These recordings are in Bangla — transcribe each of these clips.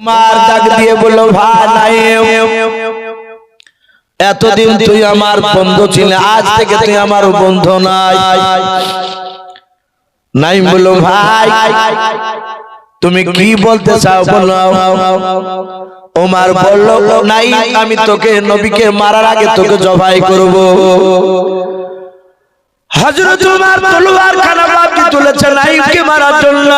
ওমর ডাক দিয়ে বলল ভাই নাইম এতদিন তুই আমার বন্ধু ছিলে আজ থেকে তুই আমার বন্ধু নাই। নাইম বলল ভাই তুমি কি বলতে চাও বলো। ওমর বলল নাই আমি তোকে নবীকে মারার আগে তোকে জবাই করব। হযরত ওমর তলোয়ার খানা বাপজি তুলেছে নাইমকে মারার জন্য।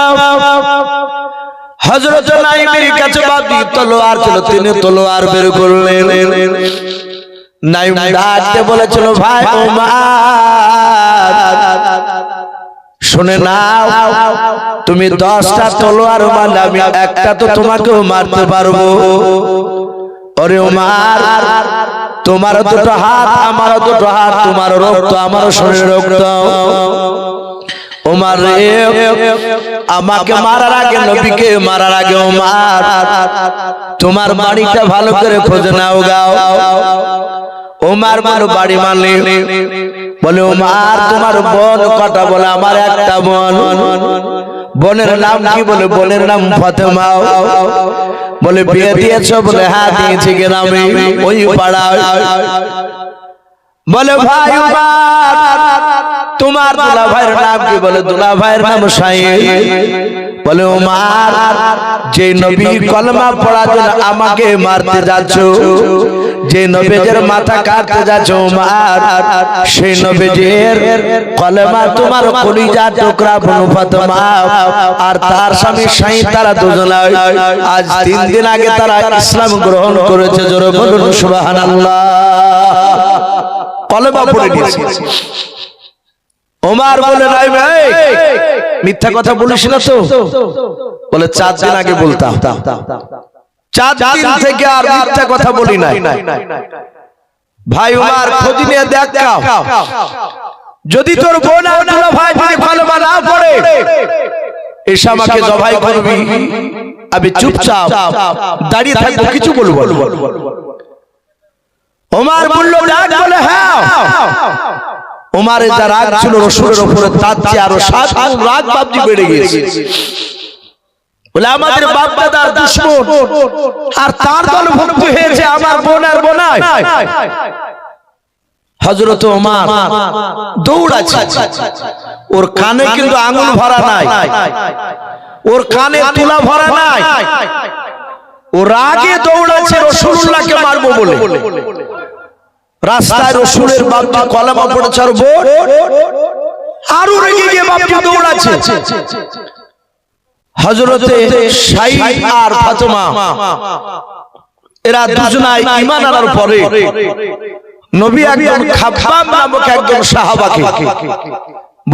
হযরত নাইমের কাছে বাপজি তলোয়ার ছিল তিনি তলোয়ার বের করলেন। নাইম ডাকতে বলেছিল ভাই ওমর শুনে নাও তুমি 10টা তলোয়ার মারলে আমি একটা তো তোমাকেও মারতে পারবো। ওরে ওমর তোমার দুটো হাত আমার দুটো হাত তোমার রক্ত আমার শরীরে রক্ত। ওমর রে আমাকে মারার আগে নবীকে মারার আগে ওমর তোমার বাড়িটা ভালো করে খোঁজ নাও গাও। ওমর বল বাড়ি মানে বলে ওমর তোমার বোন কটা বলে আমার একটা বোন। বোনের নাম কি বলে বোনের নাম ফাতেমা। বলে বিয়ে দিয়েছো বলে হ্যাঁ দিয়েছি গ্রামে ওই পাড়ায়। বলে ভাই ওমর তোমার দুলা ভাইয়ের নাম কি বলে দুলা ভাইয়ের নাম সাইদ। বলে ওমর যে নবী কলমা পড়ার জন্য আমাকে মারতে যাচ্ছ যে নবীর মাথা কাটতে যাচ্ছ ওমর সেই নবীর কলমা তোমার কলিজার টুকরা বনু ফাতেমা আর তার স্বামী সাইদ তারা দুজনে আজ 3 দিন আগে তারা ইসলাম গ্রহণ করেছে। জোরে বলুন সুবহানাল্লাহ। কলমা পড়ে দিয়েছে। ওমর বলে নাই ভাই মিথ্যা কথা বলিস না তো। বলে 4 দিন আগে বলতাম 4 দিন থেকে আর মিথ্যা কথা বলি নাই। ভাই ওমর খোঁজ নিয়ে দেখাও যদি তোর বোন আর দুলা ভাই যদি কলমা না পড়ে এসে আমাকে জবাই করবি আমি চুপচাপ দাঁড়িয়ে থাকবো কিছু বলবো। ওমর বলল ডাক বলে হ্যাঁ। ওমরের যা রাগ ছিল রাসূলের উপরে তার চেয়ে আরো 7 গুণ রাগ বাপজি বেড়ে গেছে। বলে আমাদের বাপ দাদার দুশমন আর তার দল ভক্তি হয়েছে আমার বোন আর বোনাই। হযরত ওমর দৌড়াচ্ছে ওর কানে কিন্তু আঙুল ভরা নাই ওর কানে তুলা ভরা নাই ও রাগে দৌড়াচ্ছে রাসূলুল্লাহকে মারবো বলে। রাস্তায় রাসূলের বাপজি কলমা পড়েছে আর বোন আরো রেগে গিয়ে বাপজি দৌড়াচ্ছে। হযরতে সাইদ আর ফাতেমা এরা দুজনাই ঈমান আনার পরে নবী একজন খাব্বাব নামক একজন সাহাবাকে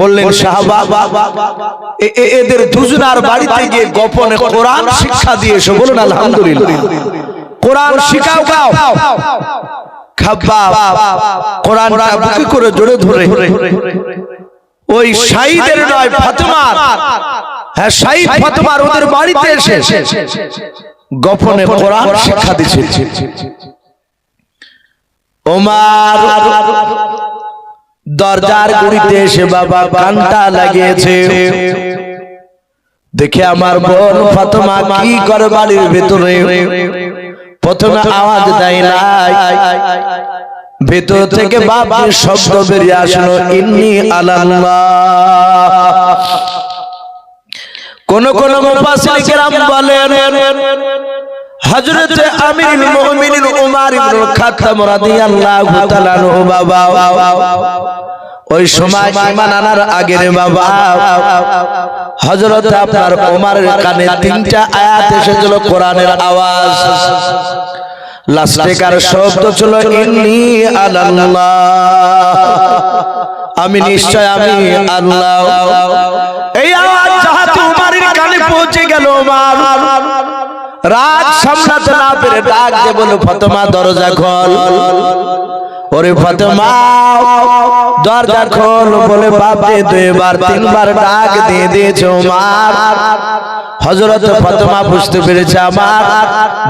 বললেন সাহাবা এদের দুজনার বাড়িতে গিয়ে গোপনে কোরআন শিক্ষা দিয়ে এসো। বলুন আলহামদুলিল্লাহ। কোরআন শিখাও গাও। খাব্বাব কোরআনটা বুকে করে জোরে ধরে ওই সাইদের নয় ফাতেমার হ্যাঁ সাইদ ফাতেমার ওদের বাড়িতে এসে গোপনে কোরআন শিক্ষা দিচ্ছে। ওমর দরজার গুড়িতে এসে বাবা কানটা লাগিয়েছে দেখে আমার বোন ফাতেমা কি করে বাড়ির ভিতরে। প্রথমে আওয়াজ দেয় নাই ভেতর থেকে বাপের শব্দ বেরিয়ে আসলো ইন্নী আলাল্লাহ। কোন কোন মুফাসসির কেরাম বলেন হযরত আমিরুল মুমিনিন ওমর ইবনে খাত্তাব রাদিয়াল্লাহু তাআলা আনহু বাবা ওই সময় ঈমান আনার আগে রে বাবা হযরত আপনার ওমরের কানে 3টা আয়াত এসেছিল কোরআনের আওয়াজ। লাস্টেকার শব্দ ছিল ইন্নী আলাল্লাহ আমি নিশ্চয় আমি আল্লাহ। এই আওয়াজ যাহাতে ওমরের কানে পৌঁছে গেল ওমর রাগ সামলাতে না পেরে ডাক দিয়ে বলল ফাতেমা দরজা খোল। ওরে ফাতেমা দরজা খোল বলে বাপে দুইবার তিনবার ডাক দিয়ে দিয়েছে ওমর। হযরত ফাতেমা বুঝতে পেরেছে আমার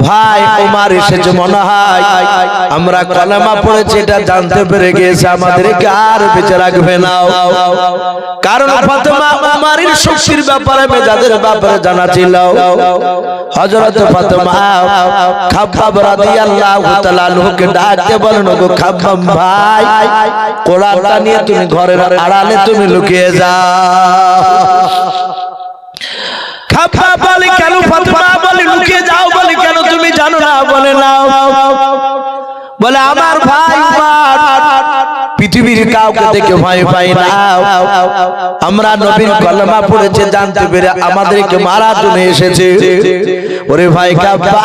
ভাই ওমর এসেছে মনে হয়, আমরা কলেমা পড়েছি এটা জানতে পেরে গিয়েছে, আমাদেরকে আর বেঁচে রাখবে না। কারণ ফাতেমা ওমরের শক্তির ব্যাপারে মেজাজের ব্যাপারে জানা ছিল। হযরত ফাতেমা খাব্বাব রাদিয়াল্লাহু তাআলা আনহুকে ডাক দিয়ে বলেন, ওগো খাব্বাব ভাই, কোরআনটা নিয়ে তুমি ঘরের আড়ালে তুমি লুকিয়ে যাও। খাব্বাব বলে কেন? ফাতেমা বলে লুকিয়ে যাও বলে কেন? তুমি জানো না? বলে না, বলে আমার ভাই পৃথিবীর কাউকে দেখে ভয় পাই না, আমরা নবীর কলেমা পড়েছে জানতে পেরে আমাদেরকে মারার জন্য এসেছে। ওরে ভাই খাব্বাব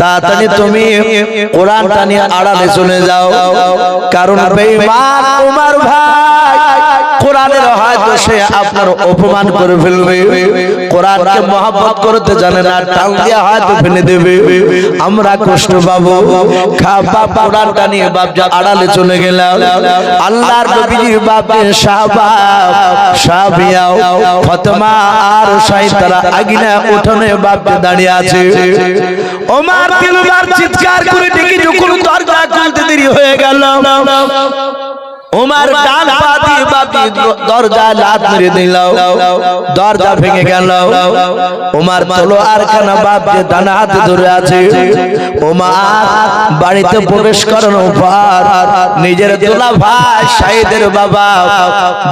তাড়াতাড়ি তুমি কোরআনটা নিয়ে আড়ালে চলে যাও, কারণ বেঈমান ওমর ভাই কোরআনের হয়তো সে আপনার অপমান করে ফেলবে, কোরআনকে মহব্বত করতে জানে না, টান দিয়ে হয়তো ফেলে দেবে, আমরা কষ্ট পাবো। খাব্বাব কোরআনটা নিয়ে বাপজা আড়ালে চলে গেলাম। আল্লাহর নবীজির বাপের সাহাবা সাহাবিয়া ফাতেমা আর সাইতারা আগিনা উঠোনে বাপে দাঁড়িয়ে আছে। ওমর তিনবার চিৎকার করে ডেকে যখন দরজা খুলতে দেরি হয়ে গেল, ওমর ডান পা দিয়ে বাপি দরজা লাত মেরে দিল, দরজা ভেঙে গেল। ওমর তলোয়ার খানা বাপ যে ডানা হাতে ধরে আছে। ওমর বাড়িতে প্রবেশ করানোর পর নিজের দোলা ভাই শাহিদের বাবা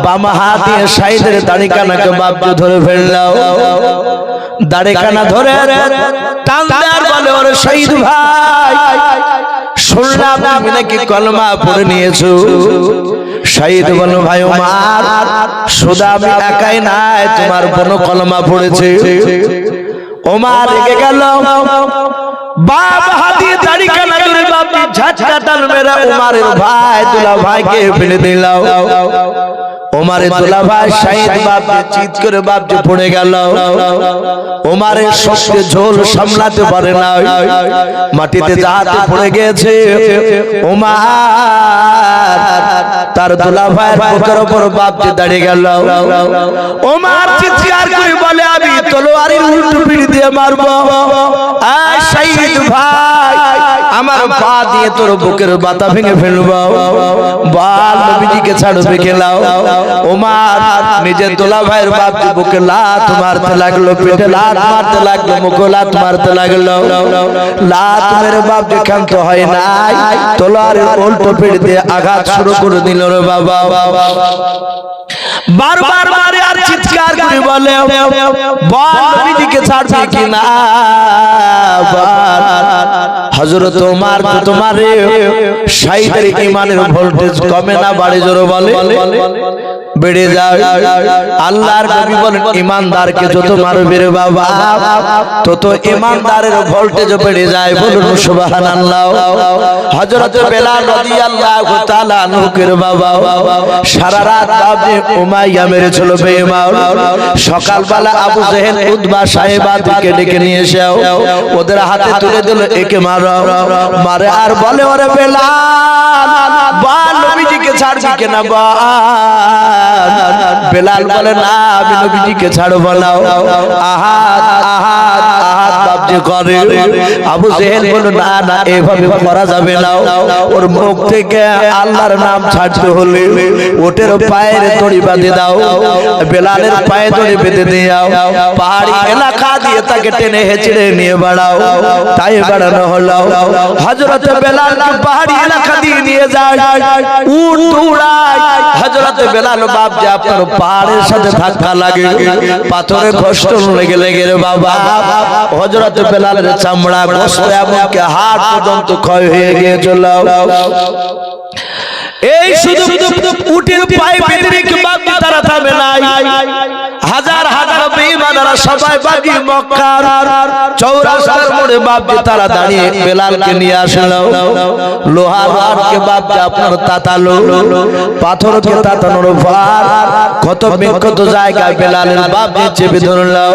বাম হাত দিয়ে শাহিদের দাড়ি কানাকে বাপ ধরে ফেলল, দাড়ি কানা ধরে টান দেওয়ার বলে, ওরে শহীদ ভাই শুনলাম তুমি নাকি কলমা পড়ে নিয়েছো। শহীদ বলো ভাই ওমর শুধু আমি একাই নাই, তোমার বোন কলমা পড়েছে। ওমর রেগে গেল, বাপ হাতে দাড়ি কানা ধরে বাপি ঝাটকা টান মেরে ওমরের ভাই দুলা ভাইকে ফেলে দিল। ওমরের দুলা ভাই শহীদ বাপ চিৎ করে বাপ যে পড়ে গেল। ওমরের শক্তি ঝোল সামলাতে পারে না, মাটিতে যাতে পড়ে গেছে। ওমর তার দুলা ভাইয়ের বুকের উপর বাপ যে দাঁড়িয়ে গেল। ওমর চিৎকার করে বলে, আমি তলোয়ারের উল্টো পিঠ দিয়ে মারবো। আর শহীদ ভাই আমার পা দিয়ে তোর বুকের বাতা ভেঙে ফেলবো, বল নবীজিকে ছাড়বে খেলাও। ওমর নিজের দোলা ভাইয়ের বাপ বুকে লাত মারতে লাগলো, পেটে লাত মারতে লাগলো, মুখে লাত মারতে লাগলো। লাত মেরে বাপ যে ক্ষান্ত হয় নাই, তলোয়ারের উল্টো পিঠ দিয়ে আঘাত শুরু করে দিল রে বাবা। বারবার মারে আর চিৎকার করে বলে, বল নবীজিকে ছাড়বে কিনা। হযরত ওমর তোমারে শাহিদের ঈমানের ভোল্টেজ কমে না বাড়ে, জোরে বলে বেড়ে যায়। আল্লাহর নবী বলেন ঈমানদারকে যত মারবে রে বাবা তত ঈমানদারের ভোল্টেজ বেড়ে যায়, বলুন সুবহানাল্লাহ। হযরত বেলাল রাদিয়াল্লাহু তাআলা আনহুর বাবা সারা রাত আবু উমাইয়া মেরেছিল বেঈমান। সকালবেলা আবু জেহেল উতবা সাহেবাদেরকে ডেকে নিয়ে এসে ওদের হাতে তুলে দিল, একে মারো। মারে আর বলে, ওরে বেলাল বল নবীজিকে ছাড়বি কিনা বল। বেলাল বলে, না আমি নবীজিকে ছাড়বো না। আহাদ আহাদ আহাদ বাপ যে করে। আবু জেহেল বলে, না না এভাবে করা যাবে না, ওর মুখ থেকে আল্লাহর নাম ছাড়তে হলে ওটের পায়ের দড়ি বাঁধে দাও, বেলালের পায়ে দড়ি বেঁধে দাও, পাহাড়ি এলাকা দিয়ে তাকে টেনে হেঁচড়ে নিয়ে বাড়াও। তাই বাড়ানো হলো। হযরত বেলালকে পাহাড়ি এলাকা দিয়ে নিয়ে যায়, উট দৌড়ায়। হযরত বেলাল বাপ যে আপনার পাহাড়ের সাথে ধাক্কা লাগে, পাথরে কষ্ট লেগে লেগে রে বাবা হযরত বেলালের চামড়া গোশত এমনকি হাড় পর্যন্ত ক্ষয় হয়ে গিয়েছিল। এই শুধু উটের পায়ে বেঁধে রেখে বাকি তারা থামে নাই। হাজার হাজার বেঈমানরা সবাই বাকি মক্কার চৌরাস্তার মোড়ে বাপজি তারা দাঁড়িয়ে বেলালকে নিয়ে আসলো। লোহার রডকে বাপজি আপনার তাতালো, পাথরকে তাতানোর পর কত বিক্ষত জায়গায় বেলালের বাপজি চেপে ধরলো।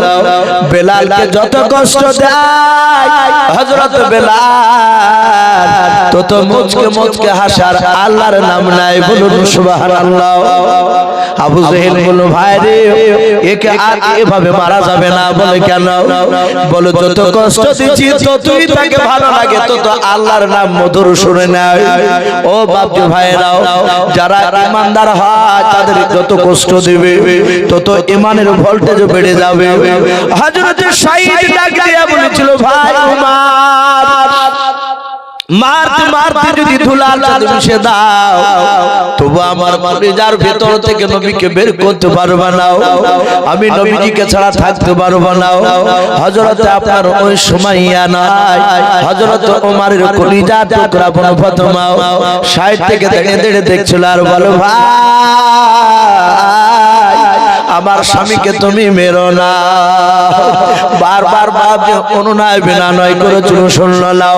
বেলালকে যত কষ্ট দেয় হযরত বেলাল তত মুচকে মুচকে হাসার আল্লাহর নাম নাই। বলুন সুবহানাল্লাহ। আবু জেহেল বলল, ভাই রে, একে আর এভাবে মারা যাবে না। বলে কেন? বলো যত কষ্ট দিচ্ছি ততই তাকে ভালো লাগে, তত আল্লাহর নাম মধুর শুনে নেয়। ও বাপজি ভাইরাও, যারা ইমানদার হয় তাদের যত কষ্ট দিবে তত ইমানের ভোল্টেজ বেড়ে যাবে। হযরত সাঈদ ডাক দিয়ে বলেছিল, ভাই উমার, মারতে মারতে যদি ধুলার চাঁদে মিশে দাও তবু আমার কলিজার ভেতর থেকে নবীকে বের করতে পারবে না। আমি নবীজিকে ছাড়া থাকতে পারবো না। হযরত আপনার ওই সুমাইয়া নাই, হযরত ওমরের কলিজার টুকরা বোন ফাতেমা সাইড থেকে দাঁড়িয়ে দাঁড়িয়ে দেখছিল আর বলো, ভাই আমার স্বামীকে তুমি মেরো না। বারবার বাপজি অনুনয় বিনয় করেছিল, শুনলো নাও।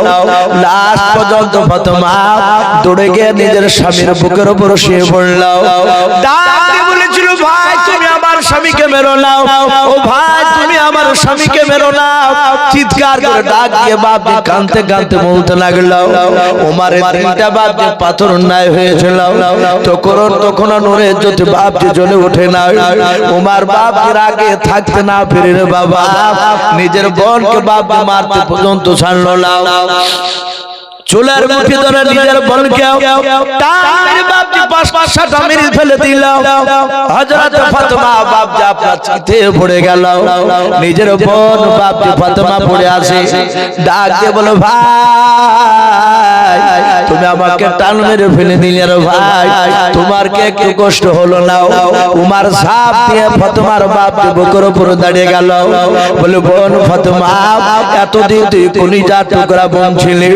লাস্ট পর্যন্ত ফাতেমা দৌড়ে গিয়ে নিজের স্বামীর বুকের উপর শুয়ে পড়ল। ডাক দিয়ে বলেছিল, ভাই তুমি আমার স্বামীকে মেরো না, ও ভাই তুমি আমার স্বামীকে মেরো না। চিৎকার করে ডাক দিয়ে বাপজি কাঁদতে কাঁদতে বলতে লাগলো। ওমরের দিলটা বাপজি পাথর ন্যায় হয়েছিল। তখন নূরের জ্যোতি বাপজি জ্বলে ওঠে না। ওমর বাপজির আগে থাকতে না পেরে রে বাবা নিজের বোনকে বাপজি মারতে পর্যন্ত ছাড়লো না। চুলের মুঠি ধরে নিজের বোনকে টান বাপজি পাশাটা মেরে ফেলে দিল। হযরত ফাতেমা বাপজি আপনার চিতে পড়ে গেল। নিজের বোন বাপজি ফাতেমা পড়ে আছে। ডাক দিয়ে বলে, ভাই তুমি আমাকে টান মেরে ফেলে দিলে রে ভাই, তোমার কি একটু কষ্ট হলো না? উমার ঝাঁপ দিয়ে ফাতেমার বাপজি বুকের উপর দাঁড়িয়ে গেল। বলে, বোন ফাতেমা, এতদিন তুই কলিজার টুকরা বোন ছিলি,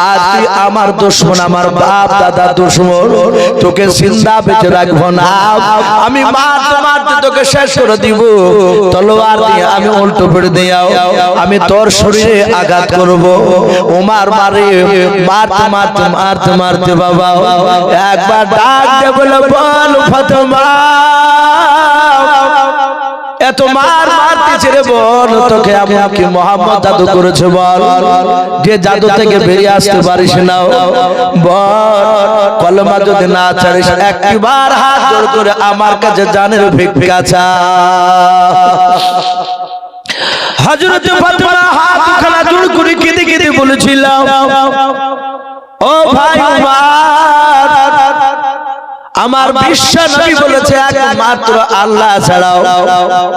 আজ তুই আমার দুশমন, আমার বাপ দাদা দুশমন, তোকে জিন্দা বেঁচে রাখবো না। আমি মারতে মারতে তোকে শেষ করে দিব। তলোয়ার দিয়ে আমি উল্টো করে দিয়াও আমি তোর শরীরে আঘাত করব। ওমর মারে মারতে মারতে মারতে মারতে বাবা একবার ডাক দিয়ে বলে, বল ফাতেমা, এত মার মারতেছে রে বল, তোকে এমন কি মোহাম্মদ জাদু করেছে বল, যে জাদু থেকে বেরিয়ে আসতে পারিস না? বল কলমা যদি না ছাড়িস একবার হাত জোড় করে আমার কাছে জানের ভিক্ষা চা। হযরত ফাতেমা হাত খানা জোড় করে কেঁদে কেঁদে বলেছিল, ও ভাই উমর, আমার বিশ্ব নবী বলেছে একমাত্র আল্লাহ ছাড়াও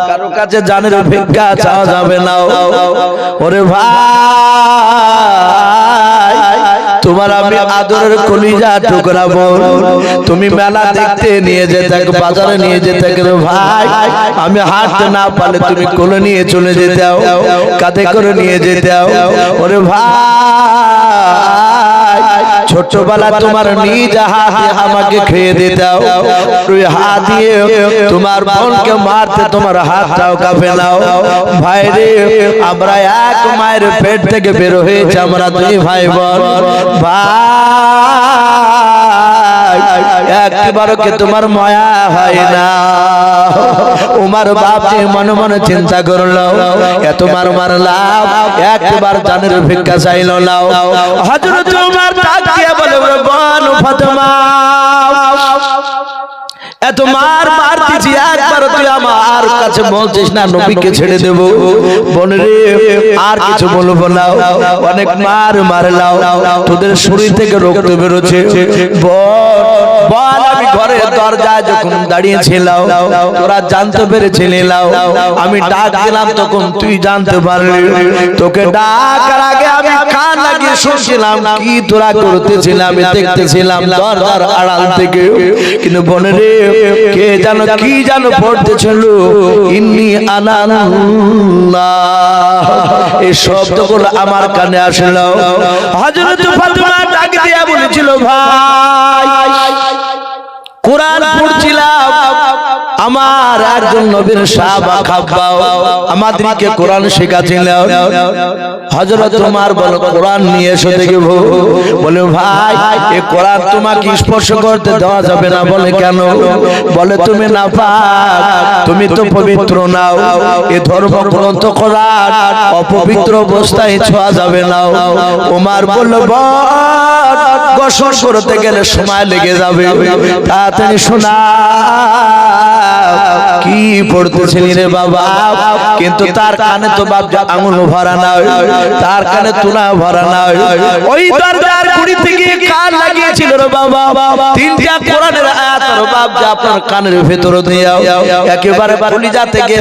কারো কাছে জানের ভিক্ষা চাওয়া যাবে না। ওরে ভাই, তোমার আমি আদরের কলিজা টুকরা বোন, তুমি মেলা দেখতে নিয়ে যেতে, বাজারে নিয়ে যেতে রে ভাই, আমি হাঁটতে না পারলে তুমি কোলে নিয়ে চলে যেতে, কাঁধে করে নিয়ে যেতে। ওরে ভাই, ছোটবেলা তোমার নিজ হাতে আমাকে খেয়ে দিতে, তুই হাত দিয়ে তোমার বোনকে মারতে তোমার হাতটাও কাঁপে না। ভাই রে, আমরা এক মায়ের পেট থেকে বের হয়েছে, আমরা দুই ভাই বোন। ভাই একবারও কি তোমার মায়া হয় না? উমর বাপজি মনে মনে চিন্তা করলো, এত মার মারলাম, একবার জানের ভিক্ষা চাইল না। হযরত উমর ডাক দিয়ে বলে, বোন ফাতেমা, এত মার মারতেছি, একবার তুই আমার কাছে বলছিস না নবীকে ছেড়ে দেব? বোন রে, আর কিছু বলবো না, অনেক মার মারলাও, তোদের শরীর থেকে রক্ত বেরোচ্ছে। বল আমি ঘরের দরজায় যখন দাঁড়িয়েছিলাম তোরা জানতে পেরেছিলি? আমি ডাক দিলাম তখন তুই জানতে পারলি? তোকে ডাকার আগে আমি কান লাগিয়ে শুনছিলাম কি তোরা করতেছিলাম, আমি দেখতেছিলাম দরজার আড়াল থেকে। কিন্তু বোন রে, কে জানো কি জানো পড়তেছিল, ইন্নী আনাল্লাহ, এই শব্দগুলো আমার কানে আসলো। হযরত ফাতেমা ডাক দিয়া বলেছিল, ভাই কোরআন পড়ছিলাম, আমার একজন নবীর সাহাবা খাব্বাব আমাদেরকে কোরআন শেখাচ্ছিলেন। হযরত ওমর বলে কোরআন নিয়ে এসে দেখব। বলে ভাই এই কোরআন তোমাকে স্পর্শ করতে দেওয়া যাবে না। বলে কেন? বলে তুমি নাপাক, তুমি তো পবিত্র নাও। এই ধর্মগ্রন্থ কোরআন অপবিত্র অবস্থায় ছোঁয়া যাবে না। ওমর বলল গোসল করতে গেলে সময় লেগে যাবে, তাড়াতাড়ি শোনা কি পড়তেছিলি রে বাবা। কিন্তু তার কানে তো বাপ আঙুল ভরা নাই, তার কানে তুলা ভরা নাই। ওই দরজার গুড়ি থেকে কান লাগিয়েছিল রে বাবা। তিনটা কোরআনের আয়াত রে বাপ যা আপনার কানের ভিতরে দিয়ে একেবারে কলিজা থেকে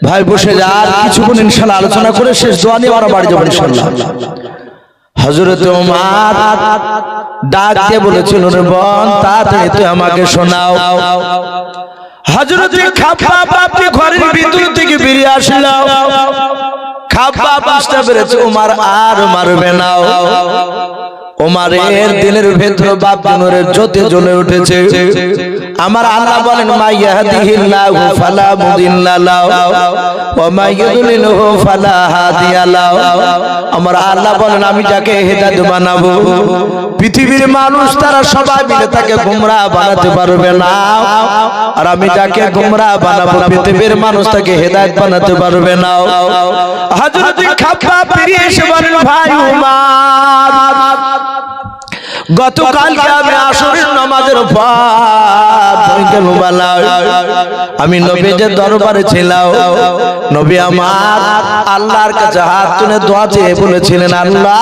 ভাই বসে যা, আর কিছুক্ষণ ইনশাআল্লাহ আলোচনা করে শেষ দোয়া নিয়ে আমরা বাড়ি যাবো ইনশাআল্লাহ। হযরত ওমর ডাক দিয়ে বলেছিল রে বোন তাড়াতাড়ি তুই আমাকে শোনাও। হযরত খাব্বাব আপনি ঘরের ভিতর থেকে বেরিয়ে আসলেন। খাব্বাব বুঝতে পেরেছে ওমর আর মারবে না। ওমরের দিলের ভেতর বাপ নূরের জ্যোতি জ্বলে উঠেছে। আমার আল্লাহ বলেন মা ইয়াহদিহিল্লাহু ফালা মুদিল্লা লাহু ওয়া মা ইউদ্লিলহু ফালা হাদিয়া লাহু। আমার আল্লাহ বলেন আমি যাকে হেদায়েত বানাবো পৃথিবীর মানুষ তারা সবাই মিলে তাকে গোমরাহ বানাতে পারবে না, আর আমি যাকে গোমরাহ বানাবো পৃথিবীর মানুষ তাকে হেদায়েত বানাতে পারবে না। হযরত খাব্বাব বেরিয়ে এসে বলেন ভাই ওমর গতকালকে আমি আসরের নামাজের পর আমি নবীর দরবারে ছিলাম। নবী আমার আল্লাহর কাছে হাত তুলে দোয়া চেয়ে বলেছিলেন আল্লাহ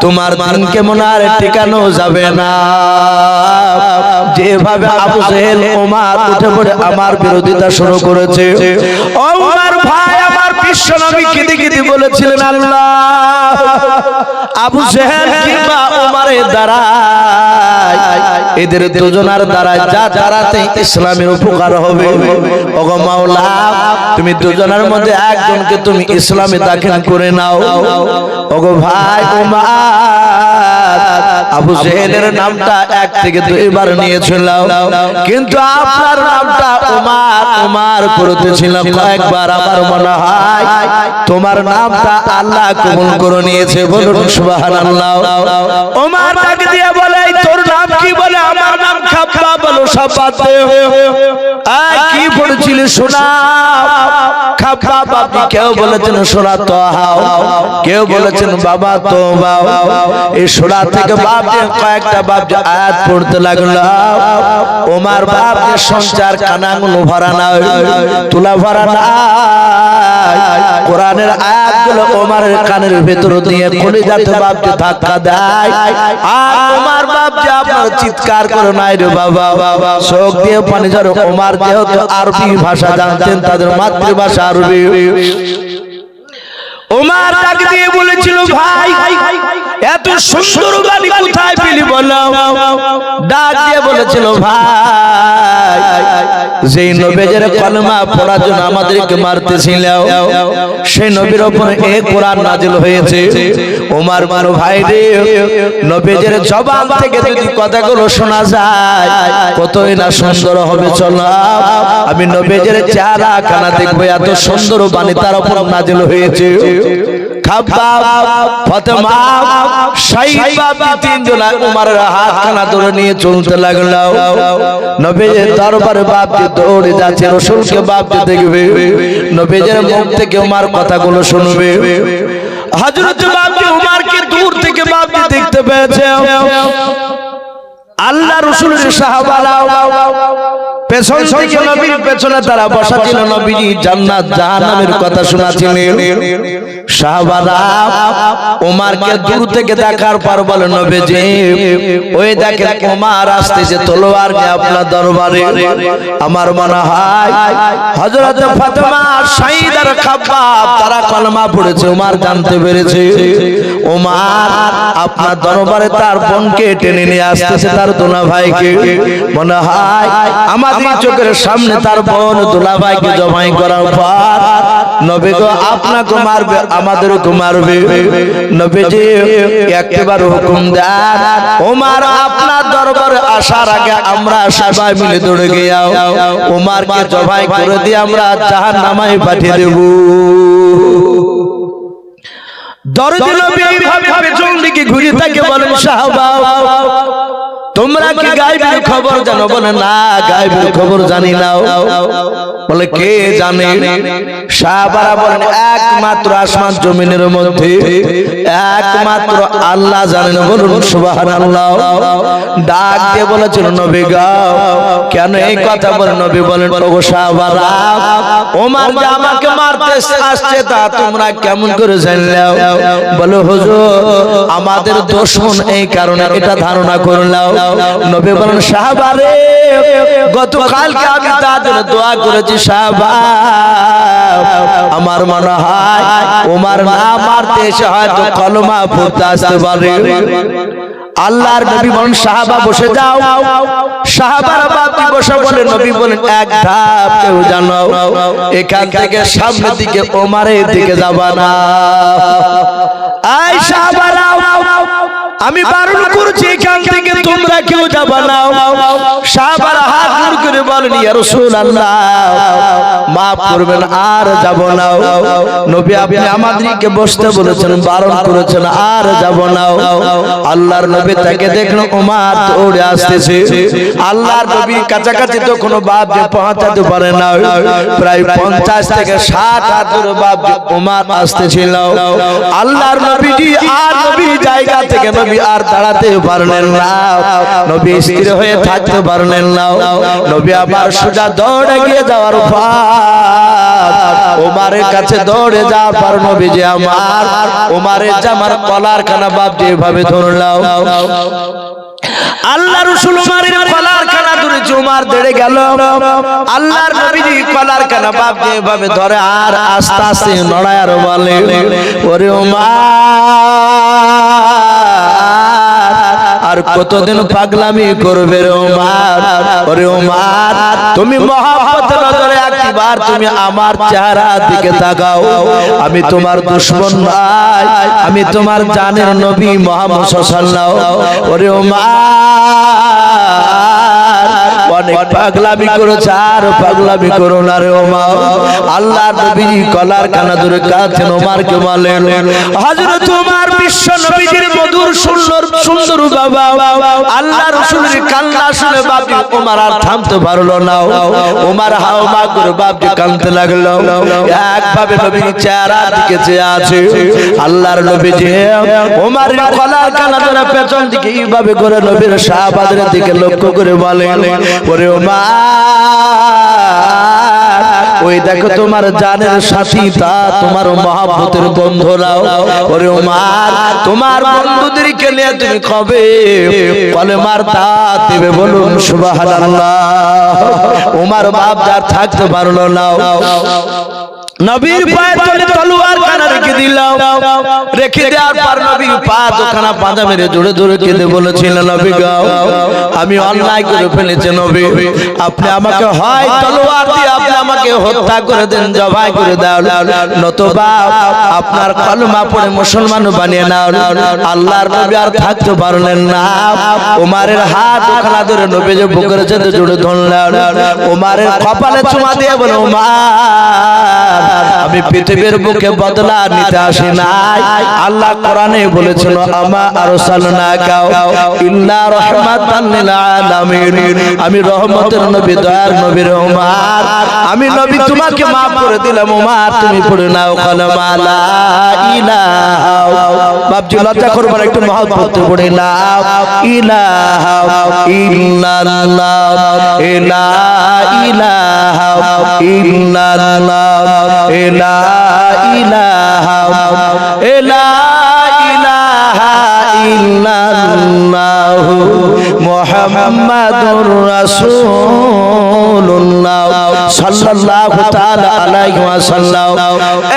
তোমার দিন কেমন আর টিকানো যাবে না। যেভাবে আবু জেহেল ওমর উঠে পড়ে আমার বিরোধিতা শুরু করেছে, ওমর ভাই আমার বিশ্ব নবী কেঁদে কেঁদে বলেছিলেন আল্লাহ আবু জেহেল কিংবা ওমরের দ্বারা এদের দুজনার দ্বারা যা দ্বারাতে ইসলামের উপকার হবে, ওগো মাওলা তুমি দুজনের মধ্যে একজনকে তুমি ইসলামে দাখিল করে নাও। ওগো ভাই ওমর আবু জেহেলের নামটা এক থেকে দুইবার নিয়েছিলাম, কিন্তু আপনার নামটা ওমর ওমর করতেছিলাম কয়েকবার। আমার মনে হয় তোমার নামটা আল্লাহ কবুল করে নিয়েছে, বলুন সুবহানাল্লাহ। ওমর ডাক দিয়ে বলে তোর নাম কি? বলে আমার নাম খাব্বাব। বলো সব বাদ দে, কি পড়েছিলি শোনা। খাব্বাব আপনি কেউ বলেছেন সূরা তাহা, কেউ বলেছেন বাবা তওবা। এই সূরা থেকে বাপের কয়েকটা বাপ আয়াত পড়তে লাগলো। ওমর বাপের সঞ্চার কানাগুলো ভরা না, তুলা ভরা না। কোরআনের আয়াতগুলো ওমরের কানের ভেতর দিয়ে কলিজাতে বাপকে ধাক্কা দেয়। আর ওমর বাপ যে আপনার চিৎকার করে নাই রে বাবা, চোখ দিয়ে পানি ঝরে। ওমর যেহেতু আরবি ভাষা জানতেন, তাদের মাতৃভাষা আরবি। ওমর ডাক দিয়ে বলেছিল ভাই এত সুন্দর বাণী কোথায় পেলি বলো। ডাক দিয়ে বলেছিল ভাই যেই নবীর কলমা পড়ার জন্য আমাদেরকে মারতেছিল সেই নবীর উপর এই কোরআন নাজিল হয়েছে। ওমর বলো ভাই রে নবীর জবান থেকে যদি কথাগুলো শোনা যায় কতই না সুন্দর হবে। চলো আমি নবীর চেহারা খানা দেখবো, এত সুন্দর বাণী তার উপর নাজিল হয়েছে। খাব্বাব, ফাতেমা, সাইবা তিনজন উমরের হাতখানা ধরে নিয়ে চলতে লাগলো। নবীর দরবারে বাপজি দৌড়ে যাচ্ছে, রাসূলকে বাপজি দেখবে, নবীর মুখ থেকে উমর কথাগুলো শুনবে। হযরত বাপজি উমরকে দূর থেকে বাপজি দেখতে পেয়েছে। আল্লাহ রাসূলের সাহাবারা পেছন থেকে নবীর পেছনে তারা বসা ছিল, নবীজি জান্নাত জাহান্নামের কথা শোনাচ্ছিলেন। সাহাবারা ওমরকে দূর থেকে দেখার পর বলে, নবীজি ওই দেখেন ওমর আসতেছে তলোয়ার নিয়ে আপনার দরবারে। আমার মনে হয় হযরত ফাতেমা, সাঈদ আর খাব্বাব তারা কলমা পড়েছে, ওমর জানতে পেরেছে ওমর আপনার দরবারে তার বোনকে টেনে নিয়ে আসতেছে, তার দুলাভাইকে। মনে হয় আমাদের চোখের সামনে তার বোন দুলাভাইকে জবাই করার পর নবী গো আপনাকে মারবে, আমাদেরকে মারবে। নবীজি একবার হুকুম দেন, ওমর আপনার দরবারে আসার আগে আমরা সবাই মিলে দৌড়ে গিয়ে ওমরকে জবাই করে দিয়ে আমরা জাহান্নামে পাঠিয়ে দেব। দরজা নবী এইভাবে পেছন দিকে ঘুরে তাকে বলেন, সাহাবা তোমরা কি গায়বের খবর জানো? বলে না, গায়বের খবর জানি না। বলে কে জানে? সাহাবারা বলেন একমাত্র আসমান জমিনের মধ্যে একমাত্র আল্লাহ জানেন। বলুন সুবহানাল্লাহ। ডাক দিয়ে বলেছিল, নবী গো কেন এই কথা বলেন? নবী বলেন, ওগো সাহাবারা ওমর যে আমাকে মারতে আসছে তা তোমরা কেমন করে জানলে? বলে হুজুর আমাদের দুশমন, এই কারণে এটা ধারণা করলাম। নবী বলেন, সাহাবারে গতকালকে আমি তাদের দোয়া করেছি, সাহাবা আমার মনে হয় ওমর না মারতে এসে হয়তো কলমা পড়তে আসতে পারে। আল্লাহর নবী বলেন, সাহাবা বসে যাও। সাহাবারা বাপজি বসে বলে, নবী বলেন এক ধাপ কেউ জানো এখান থেকে সামনের দিকে ওমরের দিকে যাবা না। এই সাহাবারা আমি বারণ করছি এখান থেকে তোমরা কেউ যাবা না। সাহাবারা হাত জোড় করে বলেন, ইয়া রাসূলুল্লাহ মাফ করবেন, আর যাব না। নবী আপনি আমাদেরকে বসতে বলেছেন, বারণ করেছেন, আর যাব না। আল্লাহর নবী তাকে দেখলো ওমর দৌড়ে আসতেছে। আল্লাহর নবীর কাছাকাছি তো কোনো বাপ যে পৌঁছাতে পারে না, প্রায় 50 থেকে 60 হাত দূরে বাপ ওমর আসতেছিল। আল্লাহর নবীজি আর নবী জায়গা থেকে নবী আর দাঁড়াতে পারলেন না, নবী স্থির হয়ে থাকতে পারলেন না। নবী আবার সোজা দৌড়ে গিয়ে যাওয়ার পর ওমরের কাছে দৌড়ে যাওয়ার পর নবীজি আমার ওমরের জামার কলার খানা বাপ যেভাবে ধরলাম, আল্লাহ রাসূল ওমরের কলার খানা ধরেছে, ওমর দৌড়ে গেল। আল্লাহর নবীজি কলার খানা বাপ যেভাবে ধরে আর আস্তে আস্তে নড়ায় আর বলে, ওরে ওমর আর কতদিন পাগলামি করবে রে ওমর? ওরে ওমর তুমি মহব্বতের নজরে একবার তুমি আমার চেহারার দিকে তাকাও, আমি তোমার দুশমন নই, আমি তোমার জানের নবী মুহাম্মদ সাল্লাল্লাহু আলাইহি ওয়াসাল্লাম। ওরে ওমর অনেক পাগলামি করেছে, আর পাগলামি করো না রে ওমর। আল্লাহর নবী কলার কানা ধরে কাঁদছেন, ওমরকে বলেন, হযরত ওমর বিশ্ব নবীজির মধুর সুন্দর সুন্দর বাবা আল্লাহ রাসূলের কান্না শুনে বাপজি ওমর আর থামতে পারলো না। ওমর হাওমা করে বাপজি কাঁদতে লাগলো, একভাবে নবীর চেহারার দিকে চেয়ে আছে। আল্লাহর নবীজি ওমরের কলার কানা ধরে পেছন দিকে এইভাবে করে নবীর সাহাবাদের দিকে লক্ষ্য করে বলেন, ওরে ওমর ওই দেখো তোমার জানের সাথী, তা তোমার মহব্বতের বন্ধুরাও। ওরে ওমর তোমার বন্ধুদেরকে নিয়ে তুমি কবে কলেমার দাওয়াত দেবে? বলুন সুবহানাল্লাহ। ওমর বাপ যার থাকতে পারলো না, নবীর পায়ে তলে তলোয়ার কানা রেখে দিলাম, রেখে দেওয়ার পর নবীর পা দুখানা পাঁজা মেরে জোরে জোরে কেঁদে বলেছিল, নবী গো আমি অন্যায় করে ফেলেছি, নবী আপনি আমাকে হয় তলোয়ার দিয়ে আপনি আমাকে হত্যা করে দেন, জবাই করে দাও, নতুবা আপনার কলমা পড়ে মুসলমান বানিয়ে নাও। আল্লাহর নবী আর থাকতে পারলেন না, ওমরের হাত দুখানা ধরে নবী যে বুকের সাথে জোরে ধরলেন, ওমরের কপালে চুমা দিয়ে বলে, ওমর আমি পৃথিবীর বুকে বদলা নিতে আসি নাই। আল্লাহ কোরআনে বলেছেন আমা আরসালনাকা ইল্লা রাহমাতাল লিল আলামিন, আমি রহমতের নবী, দয়ার নবী ওমর, আমি নবী তোমাকে maaf করে দিলাম ওমর, তুমি পড়ে নাও কালেমা লা ইলাহা, বাপজি লজ্জা করবেন একটু মহব্বত পড়ে লা ইলাহা ইল্লাল্লাহ, লা ইলাহা ইল্লাল্লাহ, লা ইলাহা ইল্লাল্লাহ মুহাম্মাদুর রাসূলুল্লাহ সাল্লাল্লাহু তাআলা আলাইহি ওয়াসাল্লাম।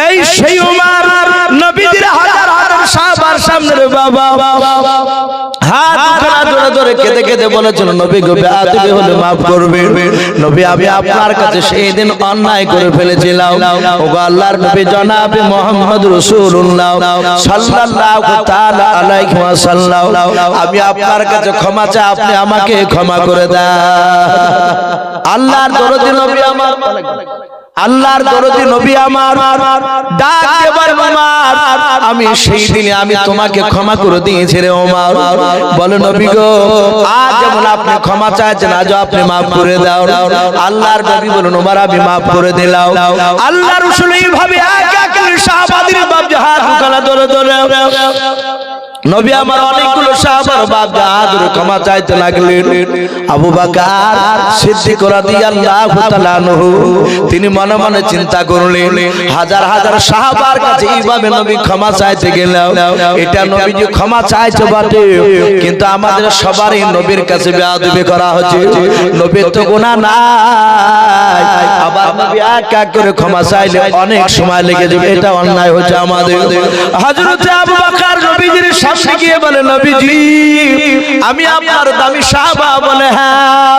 এই সেই ওমর নবীজির হাজার হাজার সাহাবার সামনে বাবা হাত ধরে ধরে কেঁদে কেঁদে বলেছিল নবী গো বেয়াদবি হলে maaf করবেন নবী, আমি আপনার কাছে সেই দিন অন্যায় করে ফেলেছিলাম। ওগো আল্লাহর নবী জনাবে মুহাম্মদ রাসূলুল্লাহ সাল্লাল্লাহু তাআলা আলাইহি ওয়াসাল্লাম, আমি আপনার কাছে ক্ষমা চাই, আপনি আমাকে ক্ষমা করে দেন। আল্লাহর দরদি নবী আমার, আল্লাহর দরদি নবী আমার ডাক দেবার ওমর, আমি সেই দিনে আমি তোমাকে ক্ষমা করে দিয়েছি রে ওমর। বলে নবী গো আজ যেমন আপনি ক্ষমা চাইছেন আজ আপনি maaf করে দাও। আল্লাহর নবী বলেন ওমর আমি maaf করে দিলাম। আল্লাহ রাসূল এইভাবে এক এক করে সাহাবাদের বাপ হাত উঠানা ধরে ধরে নবী আমার অনেকগুলো সাহাবার বাপ জাহাদের ক্ষমা চাইতে লাগলেন। আবু বকর সিদ্দিক রাদিয়াল্লাহু তাআলা আনহু তিনি মনে মনে চিন্তা করলেন হাজার হাজার সাহাবার কাছে এইভাবে নবী ক্ষমা চাইতে গেলেন, এটা নবীজি ক্ষমা চাইছে বটে কিন্তু আমাদের সবারই নবীর কাছে বেয়াদবি করা হচ্ছে। নবীর তো গুনাহ নাই, আবার নবী এক এক করে ক্ষমা চাইলে অনেক সময় লেগে যাবে, এটা অন্যায় হচ্ছে আমাদের। হযরত আবু বকর নবীজির সামনে গিয়ে বলে নবীজি আমি আপনার দামি সাহাবা। বলে হ্যাঁ।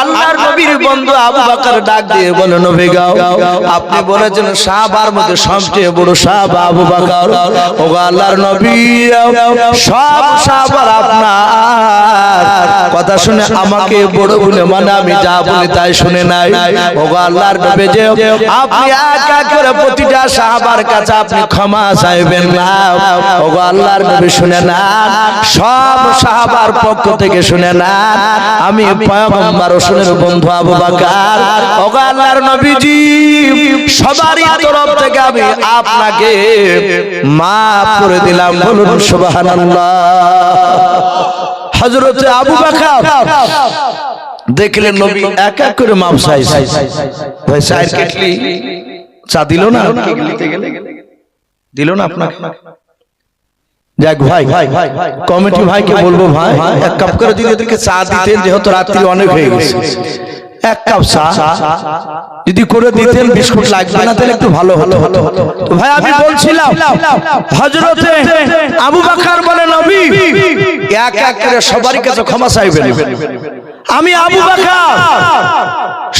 আল্লাহর নবীর বন্ধু আবু বকর ডাক দিয়ে বলে নবী গো আপনি বলেছেন সাহাবার মধ্যে সবচেয়ে বড় সাহাবা আবু বকর। ওগো আল্লাহর নবী সব সাহাবার আপনার কথা শুনে আমাকে বড় বলে মানে আমি যা বলি তাই শুনে নাই। ওগো আল্লাহর নবী যে আপনি এক এক করে প্রতিটা সাহাবার কাছে আপনি ক্ষমা চাইবেন না। ওগো আল্লাহর নবী শুনে না, সব সাহাবার পক্ষ থেকে শুনে না, আমি পয়গম্বর রাসূলের বন্ধু আবু বকর ওগো আল্লাহর নবীজি সবারই তরফ থেকে আমি আপনাকে maaf করে দিলাম। বলুন সুবহানাল্লাহ। হযরত আবু বকর দেখলেন নবী এক এক করে maaf চাইছে। ভাই চায়ের কেটলি চা দিল না, দিল না আপনাকে? যাক ভাই কমিটি ভাইকে বলবো ভাই এক কাপ করে যদি ওদেরকে চা দিতেন, যেহেতু রাত্রি অনেক হয়ে গেছে, এক কাপ চা যদি করে দিতেন, বিস্কুট লাগবে না তাহলে একটু ভালো হতো। তো ভাই আমি বলছিলাম হযরতে আবু বকর বলে নবী এক এক করে সবার কাছে ক্ষমা চাইবেন। আমি আবু বকর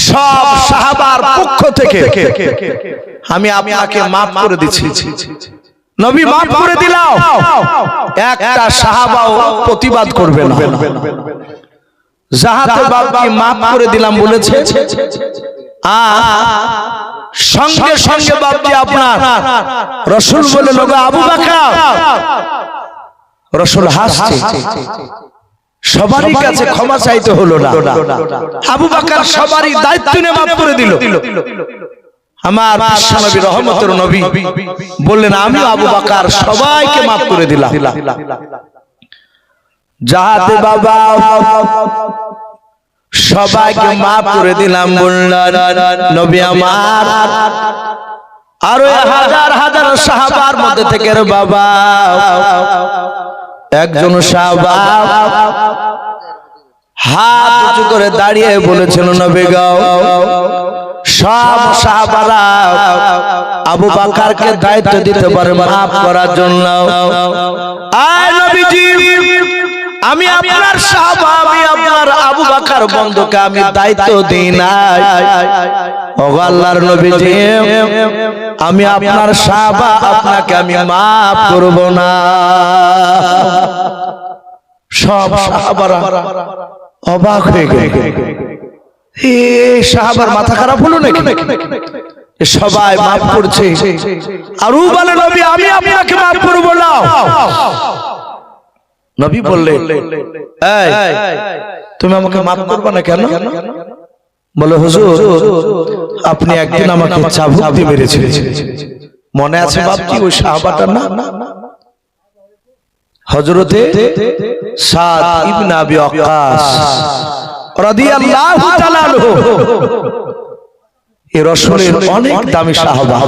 সব সাহাবার পক্ষ থেকে আমি আপনাকে maaf করে দিচ্ছি। নবী maaf করে দিলাম, একটা সাহাবাও প্রতিবাদ করবে না। যাহাতে বাপকে maaf করে দিলাম বলেছে, সঙ্গে সঙ্গে বাপজি আপনার রাসূল বলে লোগো আবু বকর, রাসূল হাসছে, সবারই কাছে ক্ষমা চাইতে হলো না। আবু বকর সবারই দায়িত্ব নিয়ে maaf করে দিল। আমার বিশ্বনবী রহমতের নবী বললেন আমি আবু বকর সবাইকে maaf করে দিলাম। যাহাতে বাবা সবাইকে maaf করে দিলাম বললেন নবী আমার আরো হাজার হাজার সাহাবার মধ্যে থেকে বাবা একজন সাহাবা হাত উঁচু করে দাঁড়িয়ে বলেছিল নবী গো সব সাহাবারা আবু বকরকে দায়িত্ব দিতে পারে maaf করার জন্য। আয় নবীজি আমি আপনার সাহাবা, আমি আপনার আবু বকর বন্ধুকে আমি দায়িত্ব দিই নাই। ওগো আল্লাহর নবীজি আমি আপনার সাহাবা, আপনাকে আমি maaf করব না। সব সাহাবারা অবাক হয়ে গেল। এই সাহাবার মাথা খারাপ হলো নাকি? সবাই মাফ করছে আর ও বলে নবী আমি আপনাকে মাফ করব না। নবী বললেন এই তুমি আমাকে মাফ করবে না কেন? বলে হুজুর আপনি একদিন আমাকে চাবুক দিয়ে মেরেছিলেন, মনে আছে বাপজি ওই সাহাবাটার নাম? হযরতে সাদ ইবনে আবি ওয়াক্কাস রাদিয়াল্লাহু তাআলা আনহু। এই রাসূলের অনেক দামি সাহাবা,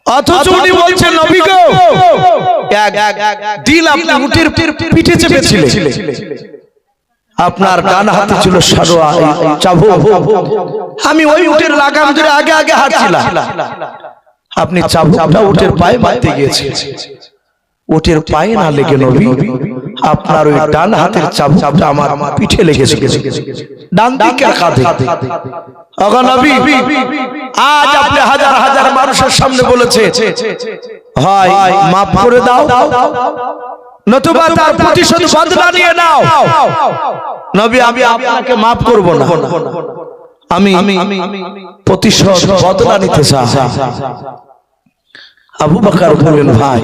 অথচ উনি বলছেন নবী গো এক দিল আপনি উটের পিঠে চেপেছিলেন, আপনার ডান হাতে ছিল সারোয়া চাবুক, আমি ওই উটের লাগাম ধরে আগে আগে হাঁটছিলাম, আপনি চাবুকটা উটের পায়ে মারতে গিয়েছিলেন, উটের পায়ে না লেগে নবী আপনার ওই ডান হাতের চাবুকটা আমার পিঠে লেগেছে, ডান দিকের কাঁধে। ওগো নবী আজ আপনি হাজার হাজার মানুষের সামনে বলেছে হয় মাফ করে দাও নতুবা তার প্রতিশোধ বদলা নিয়ে নাও। নবী আমি আপনাকে মাফ করব না, আমি প্রতিশোধ বদলা নিতে চাই। আবু বকর বললেন ভাই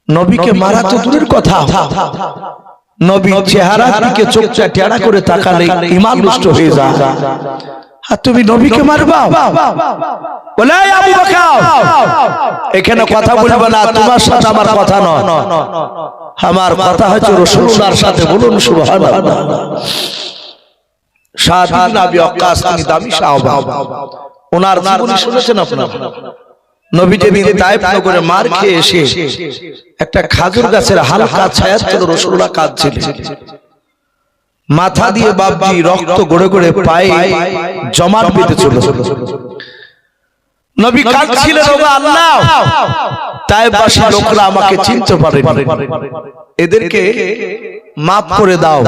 নবীকে মারা তো দূরের কথা, নবী চেহারার দিকে চোখটা টেড়া করে তাকালে ঈমান নষ্ট হয়ে যায়, আর তুমি নবীকে মারবা? বলে আবু বকর এখানে কথা বলবে না, তোমার সাথে আমার কথা নয়, আমার কথা হচ্ছে রাসূলুল্লাহর সাথে, বলুন সুবহানাল্লাহ। সাদ ইবনে আবি ওয়াক্কাস তিনি দামি সাহাবা, ওনার জীবনী শুনেছেন আপনারা? নবী যেদিন তায়েফ নগরে মার খেয়ে এসে একটা খাজুর গাছের হালকা ছায়ার তলে রাসূলুল্লাহ কাঁদছিলেন, মাথা দিয়ে বাপজি রক্ত গড়ে গড়ে পায়ে জমাট বেঁধেছিল, নবী কাঁদছিলেন ওগো আল্লাহ তায়েফবাসী লোকরা আমাকে চিনতে পারেনি, এদেরকে মাফ করে দাও,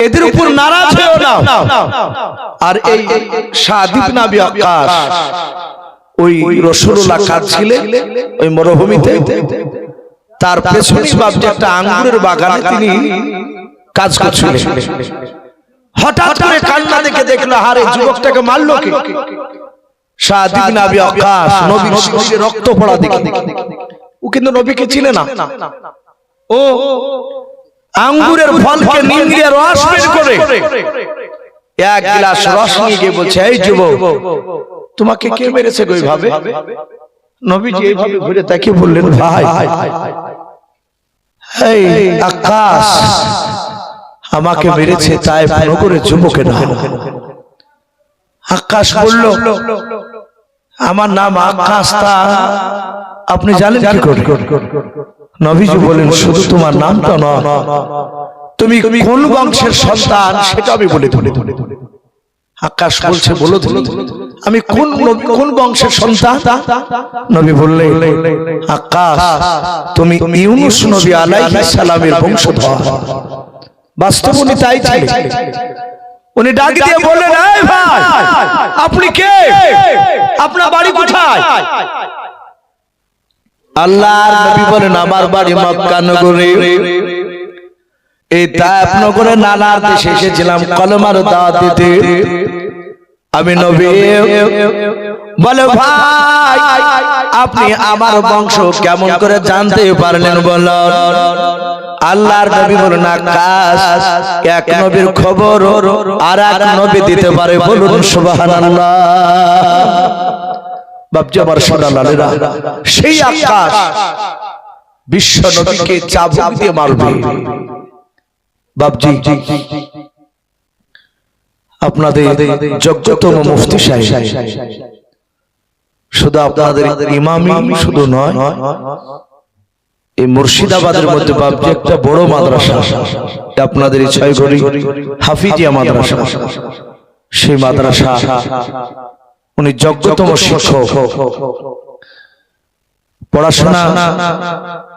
এদের উপর নারাজ হও না। আর এই সাদ ইবনে আবি ওয়াক্কাস ওই রাসূলুল্লাহ কাঁদছিলেন ওই মরুভূমিতে, তার পেছনে বাপজি একটা আঙ্গুরের বাগানে তিনি কাজ করছিলেন, হঠাৎ করে কান্না দেখে দেখলো আরে যুবকটাকে মারলো কে? সাদ ইবনে আবি ওয়াক্কাস নবীর শরীরে রক্ত পড়া দেখে, ও কিন্তু নবীকে চিনে না, ও আঙ্গুরের ফলকে নিংড়ে রস বের করে এক গ্লাস রস নিয়ে গিয়ে বলছে এই যুবক তোমাকে কে মেরেছে গো এইভাবে? নবীজি এইভাবে ঘুরে তাকিয়ে বললেন ভাই এই আকাশ আমাকে মেরেছে তায়েফ নগরের যুবকেরা। আকাশ বলল আমার নাম আকাশ, তা আপনি জানেন কি করে? নবীজি বলেন শুধু তোমার নামটা নয়, তুমি কোন বংশের সন্তান সেটা আমি বলে ধরে। আকাশ বলছে বলো আমি কোন বংশের সন্তান? নবী বললেন আকাশ তুমি ইউনূস নবী আলাইহিস সালামের বংশধর। বাস্তব উনি তাই ছিলেন। উনি ডাক দিয়ে বললেন এই ভাই আপনি কে, আপনার বাড়ি কোথায়? আল্লাহর নবী বলেন আমার বাড়ি মক্কা নগরে, এই তায়েফ নগরে নানার দেশে এসেছিলাম কলমার দাওয়াত দিতে। আমি নবী বলে ভাই আপনি আমার বংশ কেমন করে জানতে পারলেন বলুন? আল্লাহর নবী বলেন আকাশ এক নবীর খবর আর এক নবী দিতে পারে, বলুন সুবহানাল্লাহ। বাপজি আমার সোনালালেরা, সেই আকাশ বিশ্ব নবীকে চাবুক দিয়ে মারবে। বাপজি আপনাদের যোগ্যতম মুফতি সাহেব, শুধু আপনাদের ইমামই শুধু নয়, এই মুর্শিদাবাদের মধ্যে বাপজি একটা বড় মাদ্রাসা, আপনাদের এই ছয়ঘড়ি হাফিজিয়া মাদ্রাসা, সেই মাদ্রাসা উনি যোগ্যতম শিক্ষক। পড়াশোনা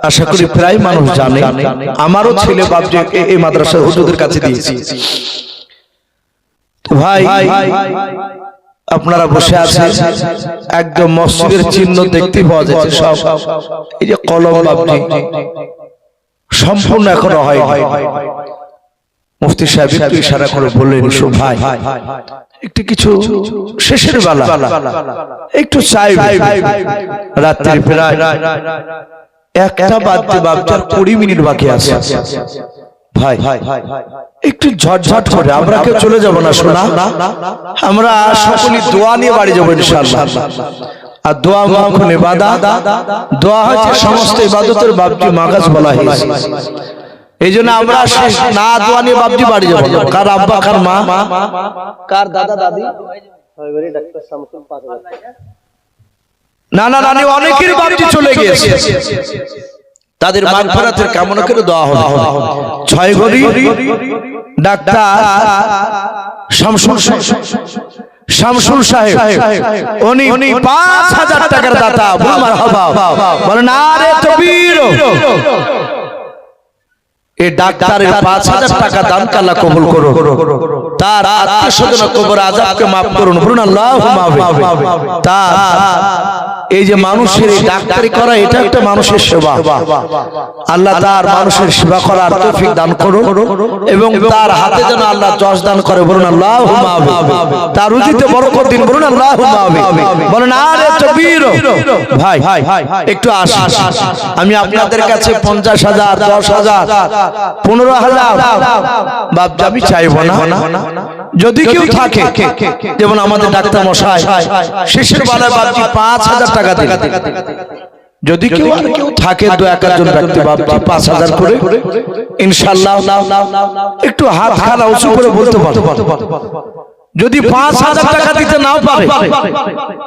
আশা করি প্রায় মানুষ জানে, আমারও ছেলে বাপজি এই মাদ্রাসার হুজুরদের কাছে দিয়েছি। ভাই আপনারা বসে আছেন, একদম মসজিদের চিহ্ন দেখতে পাওয়া যাচ্ছে, সব এই যে কলম বাপজি সম্পূর্ণ এখনো হয়, মুফতি সাহেব একটু ইশারা করে বললেন, শো ভাই একটু কিছু শেষের বেলা একটু চাই, রাত্রি প্রায় 1টা বাজতে 20 মিনিট বাকি আছে ভাই, একটু ঝটঝট করে আমরা কেউ চলে যাব না শোনা, আমরা সকলে দোয়া নিয়ে বাড়ি যাবো ইনশাআল্লাহ। আর দোয়া মুখ্য ইবাদত, দোয়া হচ্ছে সমস্ত ইবাদতের বাপজি মাগাজ বলা হয়েছে। এই জন্য আমরা না দোয়া নিয়ে বাপজি বাড়ি যাবো না। কার আব্বা, কার মা, কার দাদা দাদি, নানা নানি অনেকের বাপজি চলে গিয়েছে, তাদের মাগফিরাতের কামনা করে দোয়া হবে। 6 ঘড়ি ডাক্তার শামসুল সাহেব, উনি 5000 টাকার দাতা, বলেন আরে তাকবীর। এই ডাক্তারের 5000 টাকা দান আল্লাহ কবুল করুন, তার আত্মীয়-স্বজন কবর আযাবকে maaf করুন, বলুন আল্লাহুম্মা আমিন। তার এই যে মানুষের ডাক্তারি করা, এটা একটা মানুষের সেবা, আল্লাহ তার মানুষের সেবা করার তৌফিক দান করুন এবং তার হাতে যেন আল্লাহ যশ দান করে, বলুন আল্লাহুম্মা আমিন। তার রুজিতে বরকত দিন, বলুন আল্লাহুম্মা আমিন। বলেন আরে তাকবীর। ভাই একটু আসুন, আমি আপনাদের কাছে 50,000, 10,000, 15,000 বাপ আমি চাইবো না। যদি কেউ থাকে, যেমন আমাদের ডাক্তার মশাই শেষের বেলায় বাপজি 5,000 টাকা দিন, যদি কেউ আর কেউ থাকে 2-1 ব্যক্তি বাপজি 5,000 করে ইনশাআল্লাহ একটু হাত খাড়া উঁচু করে বলতে পারো। যদি 5,000 টাকা দিতে নাও পারে,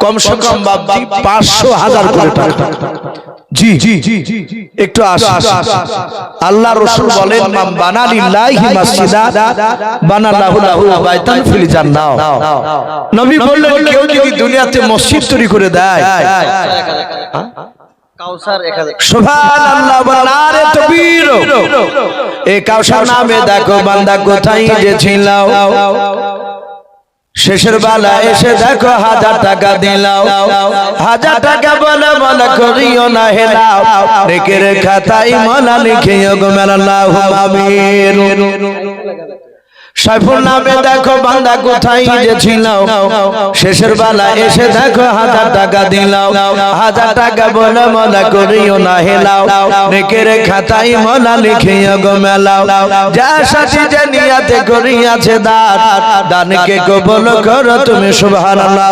কমসে কম বাপজি 500,000 করে টাকা, জি একটু আসুন। আল্লাহ রাসূল বলেন, মান বানা লিল্লাহি মাসজিদা বানাল্লাহু লাহু বাইতান ফিল জান্নাহ। নবী বললেন, কেউ যদি দুনিয়াতে মসজিদ তৈরি করে দেয়, কাউসার 1000, সুবহানাল্লাহ, নারে তাকবীর। এই কাউসার নামে দেখো বান্দা কোথায় যে ছিল, শেষের বেলা এসে দেখো 1000 টাকা দিলাও, 1000 টাকা বলে বলে করিও না হেলাও, নেকের খাতায় মোলা লিখিও গো আল্লাহুম্মা আমিন। সাইফুল নামে দেখো বান্দা কোথায় যে ছিল, শেষের বেলা এসে দেখো 1000 টাকা দিলাও, 1000 টাকা বলে মোলা করিও না হেলাও, নেকের খাতায় মোলা লিখিও গো মেলাও, যা সাথী যে নিয়াতে করিয়াছে দান, দানকে কবুল করো তুমি, সুবহানাল্লাহ।